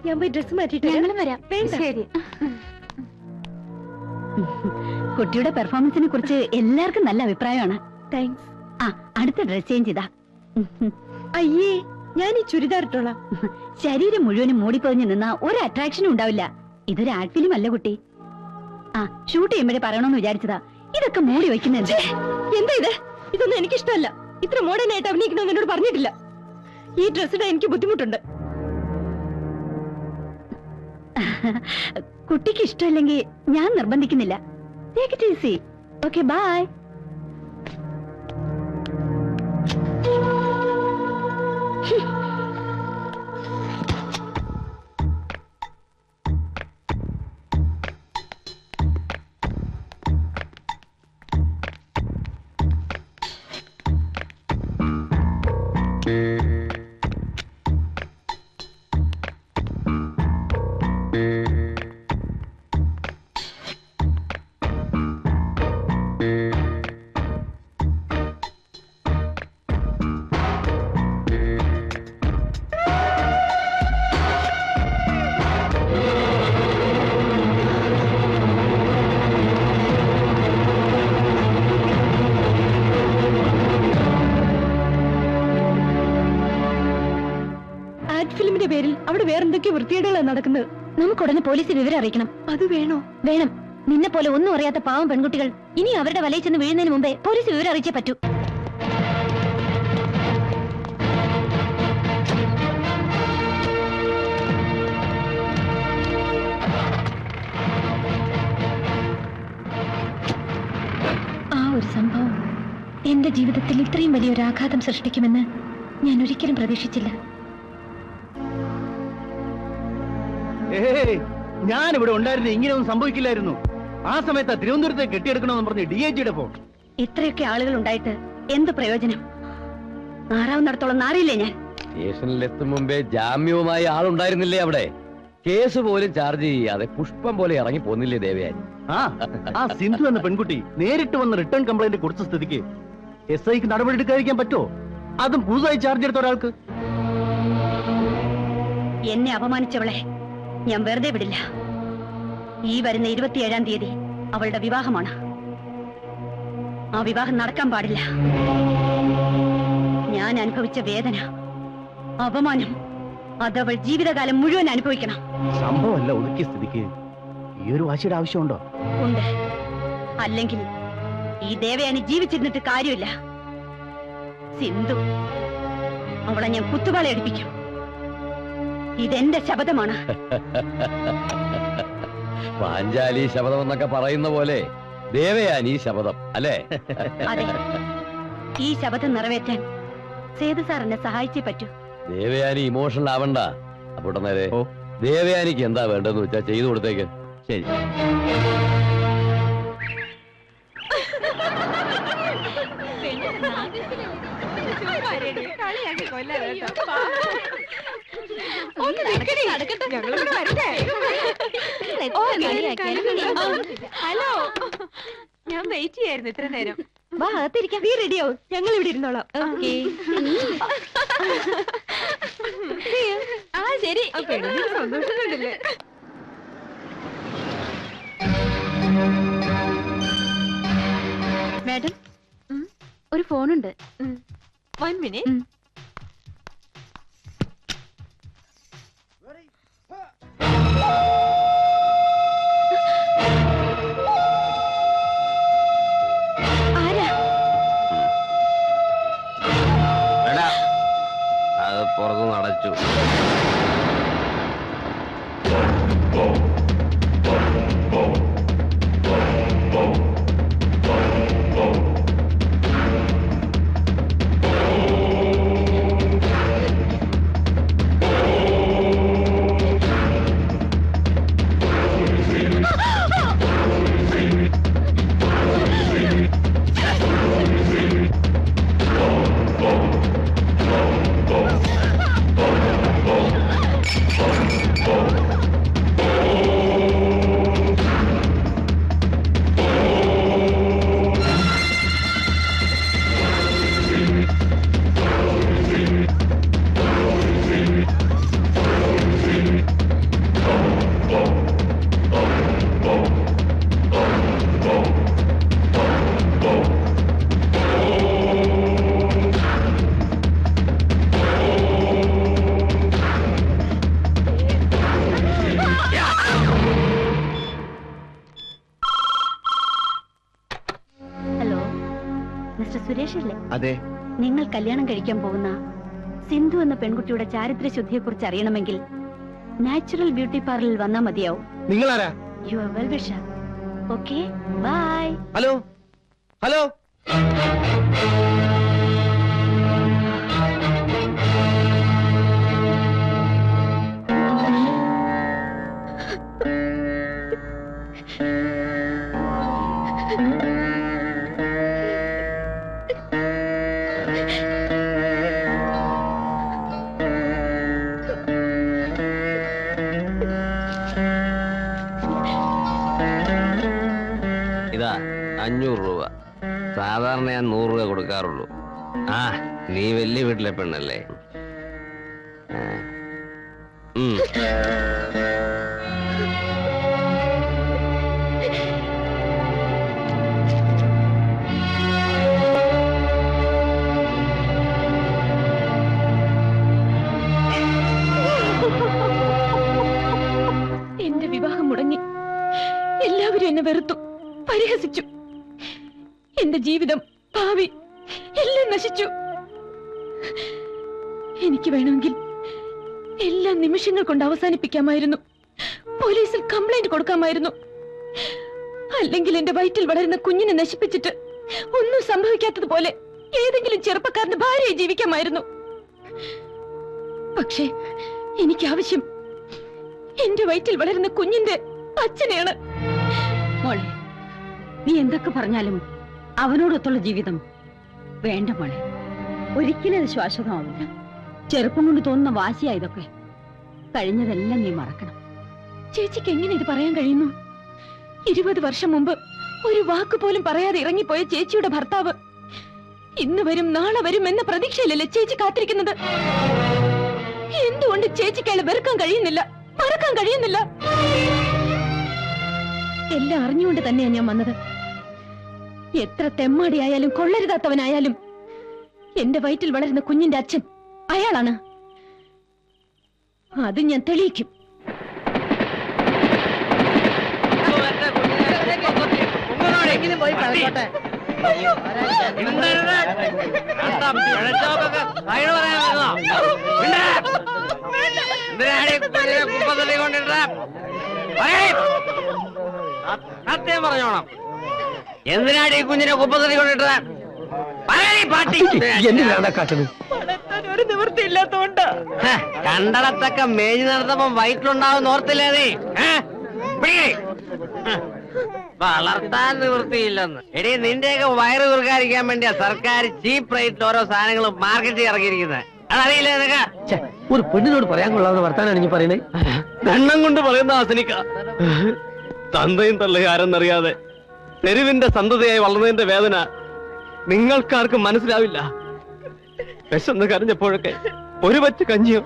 ഞാൻ പോയി ഡ്രസ് മാറ്റിട്ട് ഞങ്ങളും വരാം. ശരി. കുട്ടിയുടെ പെർഫോമൻസിനെ കുറിച്ച് എല്ലാവർക്കും നല്ല അഭിപ്രായമാണ്. താങ്ക്സ്. ആ, അടുത്ത ഡ്രസ് ചേഞ്ച് ചെയ്താ. അയ്യേ, ഞാൻ ഈ ചുരിദാർ ഇട്ടോളാം. ശരീരം മുഴുവനും മൂടിപ്പൊതിഞ്ഞു നിന്നാ ഒരു അട്രാക്ഷനും ഉണ്ടാവില്ല. ഇതൊരു ആഡ് ഫിലിം അല്ല കുട്ടി. ആ, ഷൂട്ട് ചെയ്യുമ്പോഴേ പറയണമെന്ന് വിചാരിച്ചതാ. ഇതൊക്കെ മൂടി വെക്കുന്നത് എന്താ ഇത്? ഇതൊന്നും എനിക്കിഷ്ടമല്ല. ഇത്ര മോഡേൺ ആയിട്ട് അഭിനയിക്കണമെന്ന് എന്നോട് പറഞ്ഞിട്ടില്ല. ഈ ഡ്രസ് ഇടാൻ എനിക്ക് ബുദ്ധിമുട്ടുണ്ട്. കുട്ടിക്ക് ഇഷ്ടമല്ലെങ്കിൽ ഞാൻ നിർബന്ധിക്കുന്നില്ല. Take it easy. Okay, bye. ഫിലിമിന്റെ പേരിൽ അവിടെ വേറെന്തൊക്കെയോ വൃത്തികേടുകളാണ് നടക്കുന്നത്. നമുക്ക് ഉടനെ പോലീസിൽ വിവരം അറിയിക്കണം. അത് വേണോ? വേണം. നിന്നെ പോലെ ഒന്നും അറിയാത്ത പാവം പെൺകുട്ടികൾ ഇനി അവരുടെ വലയിൽ ചെന്ന് വീഴുന്നതിന് മുമ്പേ പോലീസ് വിവരം അറിയിച്ചേ പറ്റൂ. ആ ഒരു സംഭവം എന്റെ ജീവിതത്തിൽ ഇത്രയും വലിയൊരു ആഘാതം സൃഷ്ടിക്കുമെന്ന് ഞാൻ ഒരിക്കലും പ്രതീക്ഷിച്ചില്ല. ഞാൻ ഇവിടെ ഉണ്ടായിരുന്നു, ഇങ്ങനെയൊന്നും സംഭവിക്കില്ലായിരുന്നു. ആ സമയത്ത് തിരുവനന്തപുരത്തെ കെട്ടിയെടുക്കണമെന്ന് പറഞ്ഞ് DIGയുടെ ഫോൺ. ഇത്രയൊക്കെ ആളുകൾ ഉണ്ടായിട്ട് എന്ത് പ്രയോജനം? നാറാവുന്നിടത്തോളം നാറിയില്ലേ ഞാൻ. സ്റ്റേഷനിലെത്തും മുമ്പേ ജാമ്യവുമായി ആളുണ്ടായിരുന്നില്ലേ അവിടെ? കേസ് പോലും ചാർജ് ചെയ്യാതെ പുഷ്പം പോലെ ഇറങ്ങി പോന്നില്ലേ ദേവയാനി? ആ സിന്ധു എന്ന പെൺകുട്ടി നേരിട്ട് വന്ന് റിട്ടേൺ കംപ്ലൈന്റ് കൊടുത്ത സ്ഥിതിക്ക് SIക്ക് നടപടി എടുക്കാതിരിക്കാൻ പറ്റുമോ? അതും പുതുതായി ചാർജ് എടുത്ത ഒരാൾക്ക്. എന്നെ അപമാനിച്ചവളെ ഞാൻ വെറുതെ വിടില്ല. ഈ വരുന്ന 27-ാം തീയതി അവളുടെ വിവാഹമാണ്. ആ വിവാഹം നടക്കാൻ പാടില്ല. ഞാൻ അനുഭവിച്ച വേദന, അപമാനം അതവൾ ജീവിതകാലം മുഴുവൻ അനുഭവിക്കണം. സംഭവമല്ല ഒതുക്കിയ സ്ഥിതിക്ക് ഈ ഒരു വാശിയുടെ ആവശ്യമുണ്ടോ? ഉണ്ട്. അല്ലെങ്കിൽ ഈ ദേവയാനി ജീവിച്ചിരുന്നിട്ട് കാര്യമില്ല. സിന്ധു, അവളെ ഞാൻ കുത്തുവാള അടിപ്പിക്കും. ഇതെന്റെ ശപഥമാണ്. പാഞ്ചാലി ശപഥം എന്നൊക്കെ പറയുന്ന പോലെ ദേവയാനി ശപഥം അല്ലേ? അതെ, ഈ ശപഥം നിറവേറ്റാൻ സേതു സാർ എന്നെ സഹായിച്ചേ പറ്റൂ. ദേവയാനി ഇമോഷണൽ ആവണ്ട. അപ്പോൾ നേരെ ദേവയാനിക്ക് എന്താ വേണ്ടെന്ന് വെച്ചാ ചെയ്തു കൊടുത്തേക്ക്. ശരി. ഹലോ, ഞാൻ വെയിറ്റ് ചെയ്യായിരുന്നു ഇത്ര നേരം. വാ, അകത്തിരിക്കാം. നീ റെഡിയാവും, ഞങ്ങൾ ഇവിടെ ഇരുന്നോളാം. ആ ശരി. സന്തോഷമുണ്ടല്ലേ? മാഡം, ഒരു ഫോണുണ്ട്. 1 minute. അത് പുറത്തുനിന്ന് അടച്ചു. ഹലോ, മിസ്റ്റർ സുരേഷ് അല്ലേ? അതെ. നിങ്ങൾ കല്യാണം കഴിക്കാൻ പോകുന്ന സിന്ധു എന്ന പെൺകുട്ടിയുടെ ചാരിത്ര ശുദ്ധിയെ കുറിച്ച് അറിയണമെങ്കിൽ നാച്ചുറൽ ബ്യൂട്ടി പാർലറിൽ വന്നാൽ മതിയാവും. നിങ്ങളാരാ? You are well wisher. Okay, bye. Hello hello. ഇതാ 500 രൂപ. സാധാരണ ഞാൻ 100 രൂപ കൊടുക്കാറുള്ളൂ. ആ, നീ വലിയ വീട്ടിലെ പെണ്ണല്ലേ? എന്റെ വിവാഹം മുടങ്ങി. എല്ലാവരും എന്നെ വെറുത്തു, പരിഹസിച്ചു. എന്റെ ജീവിതം, ഭാവി എല്ലാം നശിച്ചു. എനിക്ക് വേണമെങ്കിൽ എല്ലാ നിമിഷങ്ങൾ കൊണ്ട് അവസാനിപ്പിക്കാമായിരുന്നു. പോലീസിൽ കംപ്ലൈന്റ് കൊടുക്കാമായിരുന്നു. അല്ലെങ്കിൽ എന്റെ വയറ്റിൽ വളരുന്ന കുഞ്ഞിനെ നശിപ്പിച്ചിട്ട് ഒന്നും സംഭവിക്കാത്തതുപോലെ ഏതെങ്കിലും ചെറുപ്പക്കാരന്റെ ഭാര്യയെ ജീവിക്കാമായിരുന്നു. പക്ഷേ എനിക്ക് ആവശ്യം എന്റെ വയറ്റിൽ വളരുന്ന കുഞ്ഞിന്റെ അച്ഛനെയാണ്. മോളെ, നീ എന്തൊക്കെ പറഞ്ഞാലും അവനോടൊത്തുള്ള ജീവിതം വേണ്ട മോളെ. ഒരിക്കലും അത് ശാശ്വതമാവില്ല. ചെറുപ്പം കൊണ്ട് തോന്നുന്ന വാശിയാ ഇതൊക്കെ. കഴിഞ്ഞതെല്ലാം നീ മറക്കണം. ചേച്ചിക്ക് എങ്ങനെ ഇത് പറയാൻ കഴിയുന്നു? 20 വർഷം മുമ്പ് ഒരു വാക്ക് പോലും പറയാതെ ഇറങ്ങിപ്പോയ ചേച്ചിയുടെ ഭർത്താവ് ഇന്ന് വരും നാളെ വരും എന്ന പ്രതീക്ഷയിലല്ലേ ചേച്ചി കാത്തിരിക്കുന്നത്? എന്തുകൊണ്ട് ചേച്ചിക്ക് അയാളെ വെറുക്കാൻ കഴിയുന്നില്ല, മറക്കാൻ കഴിയുന്നില്ല? എല്ലാം അറിഞ്ഞുകൊണ്ട് തന്നെയാ ഞാൻ വന്നത്. എത്ര തെമ്മാടിയായാലും കൊള്ളരുതാത്തവനായാലും എന്റെ വയറ്റിൽ വളരുന്ന കുഞ്ഞിന്റെ അച്ഛൻ അയാളാണ്. അത് ഞാൻ തെളിയിക്കും. സത്യം പറഞ്ഞോണം. എന്തിനാണ് ഈ കുഞ്ഞിനെ കുപ്പത്തടി കൊണ്ടിട്ട് ഒരു നിവൃത്തിയില്ലാത്തോണ്ട് കണ്ടടത്തൊക്കെ മേഞ്ഞു നടന്നപ്പോ വയറ്റിലുണ്ടാവുന്ന ഓർത്തില്ലേ നീ? വളർത്താൻ നിവൃത്തിയില്ലെന്ന്. എടീ, നിന്റെയൊക്കെ വയറ് വീർക്കാതിരിക്കാൻ വേണ്ടിയാ സർക്കാർ ചീപ്പ് റേറ്റിൽ ഓരോ സാധനങ്ങളും മാർക്കറ്റിൽ ഇറങ്ങിയിരിക്കുന്നത്. അതറിയില്ലേ നിനക്ക്? ഒരു പെണ്ണിനോട് പറയാൻ കൊള്ളാവുന്ന വർത്താനാണ് നീ പറയുന്നത്. എണ്ണം കൊണ്ട് പറയുന്ന ആസനിക്ക. തന്തയും തള്ളയും ആരെന്നറിയാതെ തെരുവിന്റെ സന്തതിയായി വളർന്നതിന്റെ വേദന നിങ്ങൾക്കാർക്കും മനസ്സിലാവില്ല. വിശന്ന് കരഞ്ഞപ്പോഴൊക്കെ ഒരു പച്ച കഞ്ഞിയോ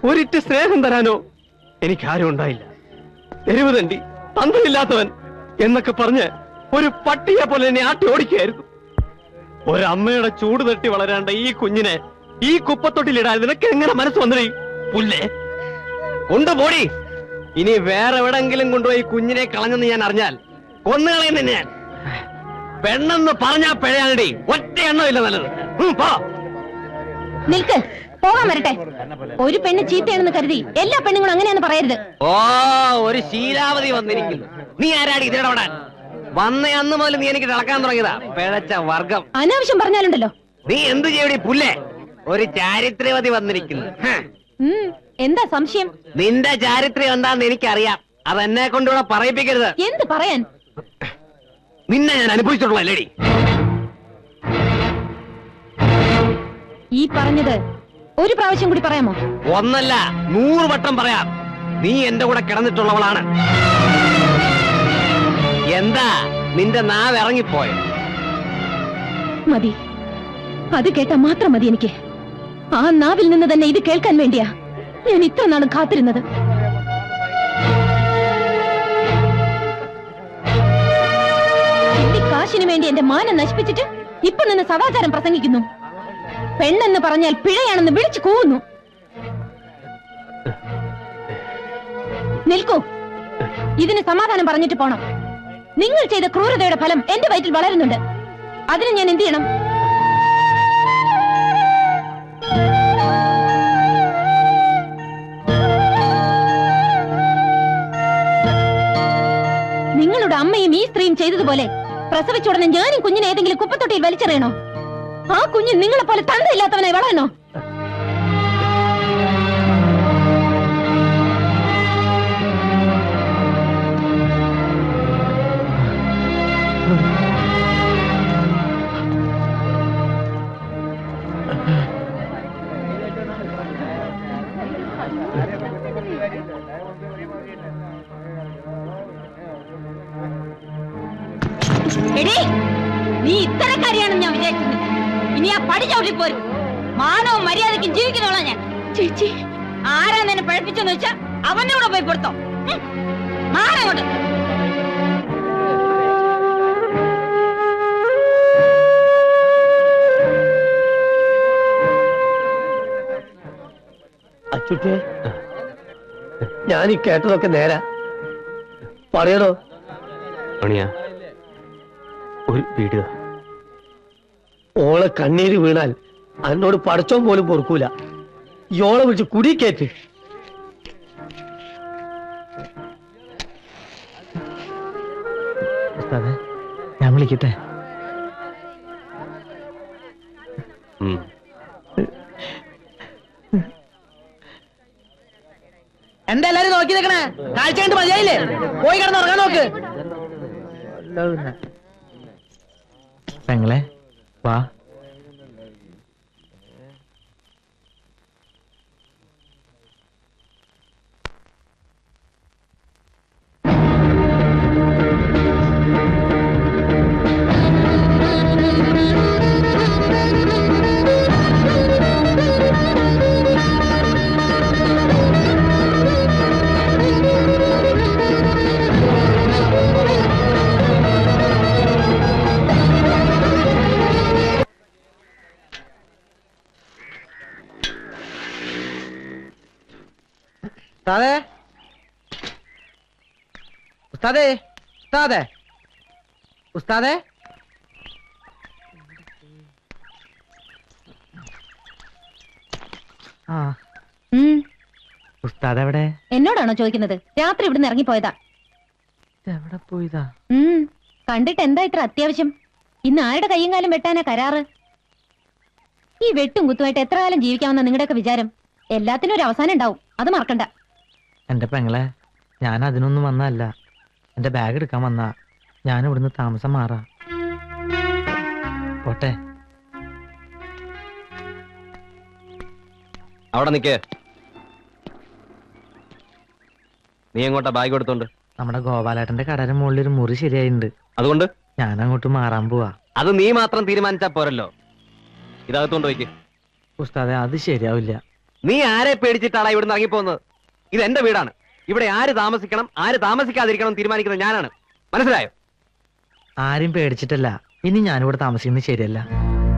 ഒരിറ്റ് സ്നേഹം തരാനോ എനിക്കാരും ഉണ്ടായില്ല. തെരുവ് തണ്ടി, തന്തയില്ലാത്തവൻ എന്നൊക്കെ പറഞ്ഞ് ഒരു പട്ടിയെ പോലെ എന്നെ ആട്ടി ഓടിക്കുകയായിരുന്നു. ഒരമ്മയുടെ ചൂട് തട്ടി വളരാണ്ട ഈ കുഞ്ഞിനെ ഈ കുപ്പത്തൊട്ടിലിടാൻ നിനക്ക് എങ്ങനെ മനസ്സ് വന്നേ? പുല്ലേ, കൊണ്ടുപോടി. ഇനി വേറെ എവിടെങ്കിലും കൊണ്ടുപോയി കുഞ്ഞിനെ കളഞ്ഞെന്ന് ഞാൻ അറിഞ്ഞാൽ കൊന്നുകളയും തന്നെ ഞാൻ. പെണ്ണെന്ന് പറഞ്ഞാ പിഴയാണടി, ഒറ്റ എണ്ണമില്ല നല്ലത്. പോ. നിൽക്ക്, പോകാൻ വരട്ടെ. ഒരു പെണ്ണ് ചീത്തയാണെന്ന് കരുതി എല്ലാ പെണ്ണുങ്ങളും അങ്ങനെയാന്ന് പറയരുത്. ഓ, ഒരു ശീലാവധി വന്നിരിക്കുന്നു. നീ ആരാടി ഇതിടപെടാൻ? വന്ന അന്ന് മുതൽ നീ എനിക്ക് തിളക്കാൻ തുടങ്ങിയതാ, പിഴച്ച വർഗം. അനാവശ്യം പറഞ്ഞാലുണ്ടല്ലോ. നീ എന്ത് ചെയ്യടി പുല്ലേ? ഒരു ചാരിത്രവതി വന്നിരിക്കുന്നു. എന്താ സംശയം? നിന്റെ ചാരിത്രം എന്താന്ന് എനിക്കറിയാം. അതെന്നെ കൊണ്ടുകൂടെ പറയിപ്പിക്കരുത്. എന്ത് പറയാൻ? നിന്നെ ഞാൻ അനുഭവിച്ചിട്ടുള്ള ലേഡി. ഈ പറഞ്ഞത് ഒരു പ്രാവശ്യം കൂടി പറയാമോ? ഒന്നല്ല 100 വട്ടം പറയാം. നീ എന്റെ കൂടെ കിടന്നിട്ടുള്ളവളാണ്. എന്താ നിന്റെ നാവ് ഇറങ്ങിപ്പോയത്? മതി, അത് കേട്ടാ മാത്രം മതി എനിക്ക്. ആ നാവിൽ നിന്ന് തന്നെ ഇത് കേൾക്കാൻ വേണ്ടിയാ ഞാൻ ഇത്ര നാളും കാത്തിരുന്നത്. കാശിനു വേണ്ടി എന്റെ മാനം നശിപ്പിച്ചിട്ട് ഇപ്പൊ നിന്ന് സദാചാരം പ്രസംഗിക്കുന്നു. പെണ്ണെന്ന് പറഞ്ഞാൽ പിഴയാണെന്ന് വിളിച്ചു കൂവുന്നു. നിൽക്കൂ. ഇതിന് സമാധാനം പറഞ്ഞിട്ട് പോണം. നിങ്ങൾ ചെയ്ത ക്രൂരതയുടെ ഫലം എന്റെ വയറ്റിൽ വളരുന്നുണ്ട്. അതിന് ഞാൻ എന്ത് ചെയ്യണം? നിങ്ങളുടെ അമ്മയും ഈ സ്ത്രീയും ചെയ്തതുപോലെ പ്രസവിച്ച ഉടനെ ഞാനും കുഞ്ഞിനെ ഏതെങ്കിലും കുപ്പത്തൊട്ടിയിൽ വലിച്ചെറിയണോ? ആ കുഞ്ഞ് നിങ്ങളെ പോലെ തന്തയില്ലാത്തവനായി വളരണോ? എടീ, നീ ഇത്തരക്കാരിയാണെന്ന് ഞാൻ വിചാരിക്കുന്നു. ഇനി ആ പടി ചവിട്ടി പോരും. മാനവും മര്യാദയ്ക്കും ജീവിക്കുന്നോളാ ഞാൻ. ചേച്ചി, ആരാ നിന്നെ പഴപ്പിച്ചെന്ന് വെച്ചാ അവന്റെ കൂടെ പോയി കൊടുത്തോ. മാറങ്ങോട്ട്. അച്ചുട്ടേ, ഞാൻ ഈ കേട്ടതൊക്കെ നേരാ പറയണോ? മണിയാ, ഒരു വീഡിയോ. ഓളെ കണ്ണീര് വീണാൽ എന്നോട് പടച്ചോൻ പോലും പൊറുക്കൂല. ഇയോളെ വിളിച്ച് കുടി കേറ്റ്. ഞാൻ വിളിക്കട്ടെ? എന്താ എല്ലാരും നോക്കി നിൽക്കണേ? കാഴ്ച കണ്ട് മതിയായില്ലേ? പോയി കിടന്ന് ഉറങ്ങാൻ നോക്ക്. പെങ്ങളെ വാ. ഉസ്താദേ, ഉസ്താദേ, ഉസ്താദേ, ഉസ്താദേ. ഉസ്താദ് എവിടെ? എന്നോടാണോ ചോദിക്കുന്നത്? രാത്രി ഇവിടുന്ന് ഇറങ്ങിപ്പോയതാ. എവിടെ പോയതാ? കണ്ടിട്ട് എന്താ ഇത്ര അത്യാവശ്യം? ഇന്ന് ആരുടെ കയ്യും കാലം വെട്ടാനാ കരാറ്? ഈ വെട്ടും കുത്തുമായിട്ട് എത്ര കാലം ജീവിക്കാമെന്ന നിങ്ങളുടെയൊക്കെ വിചാരം? എല്ലാത്തിനും ഒരു അവസാനം ഉണ്ടാവും, അത് മറക്കണ്ട. എന്റെ പെങ്ങളെ, ഞാൻ അതിനൊന്നും വന്നല്ല. എന്റെ ബാഗ് എടുക്കാൻ വന്നാ. ഞാൻ ഇവിടുന്ന് താമസം മാറാ. പോട്ടെ. അവിടെ നിക്കേ. നീ എങ്ങോട്ടാ ബാഗ് എടുത്തോണ്ട്? നമ്മുടെ ഗോപാലേട്ടന്റെ കടയുടെ മുകളിൽ ഒരു മുറി ശരിയായിട്ടുണ്ട്. അതുകൊണ്ട് ഞാൻ അങ്ങോട്ട് മാറാൻ പോവാ. അത് നീ മാത്രം തീരുമാനിച്ചാ പോരല്ലോ. ഇതകത്തോണ്ട് വയ്ക്ക്. ഉസ്താദെ, അത് ശരിയാവില്ല. നീ ആരെ പേടിച്ചിട്ടാണ് ഇവിടുന്ന് ഇറങ്ങിപ്പോകുന്നത്? ഇത് എന്റെ വീടാണ്. ഇവിടെ ആര് താമസിക്കണം, ആര് താമസിക്കാതിരിക്കണം തീരുമാനിക്കുന്നത് ഞാനാണ്. മനസ്സിലായോ? ആരും പേടിച്ചിട്ടല്ല. ഇനി ഞാനിവിടെ താമസിക്കുന്നത് ശരിയല്ല.